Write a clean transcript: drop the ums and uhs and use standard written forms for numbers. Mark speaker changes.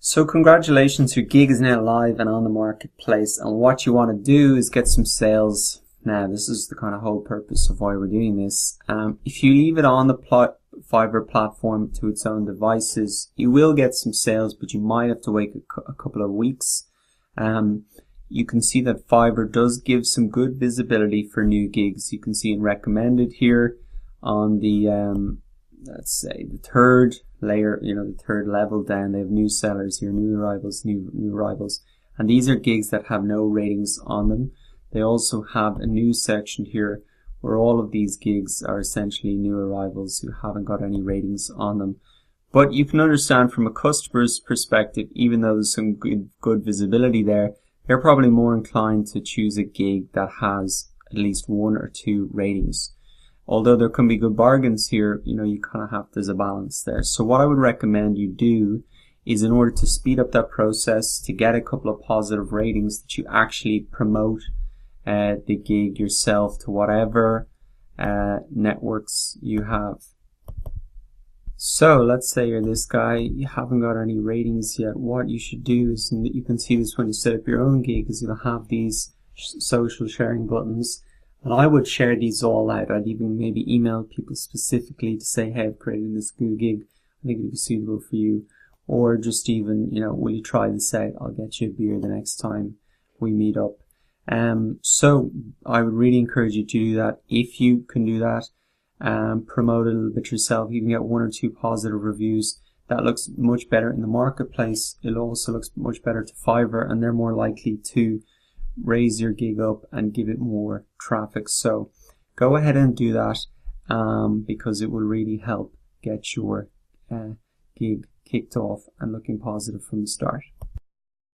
Speaker 1: So congratulations, your gig is now live and on the marketplace, and what you want to do is get some sales. Now, this is the kind of whole purpose of why we're doing this. If you leave it on the Fiverr platform to its own devices, you will get some sales, but you might have to wait a couple of weeks. You can see that Fiverr does give some good visibility for new gigs. You can see in recommended here on the let's say the third layer, the third level down, they have new sellers here, new arrivals, new arrivals, and these are gigs that have no ratings on them. They also have a new section here where all of these gigs are essentially new arrivals who haven't got any ratings on them. But you can understand from a customer's perspective, even though there's some good visibility there, they're probably more inclined to choose a gig that has at least 1 or 2 ratings. Although there can be good bargains here, you kind of there's a balance there. So what I would recommend you do is, in order to speed up that process, to get a couple of positive ratings, that you actually promote the gig yourself to whatever networks you have. So let's say you're this guy, you haven't got any ratings yet. What you should do is, and you can see this when you set up your own gig, is you'll have these social sharing buttons. And I would share these all out. I'd even maybe email people specifically to say, hey, I've created this good gig. I think it'd be suitable for you. Or just even, will you try this out? I'll get you a beer the next time we meet up. So I would really encourage you to do that. If you can do that, promote a little bit yourself. You can get 1 or 2 positive reviews. That looks much better in the marketplace. It also looks much better to Fiverr, and they're more likely to raise your gig up and give it more traffic. So go ahead and do that, because it will really help get your gig kicked off and looking positive from the start.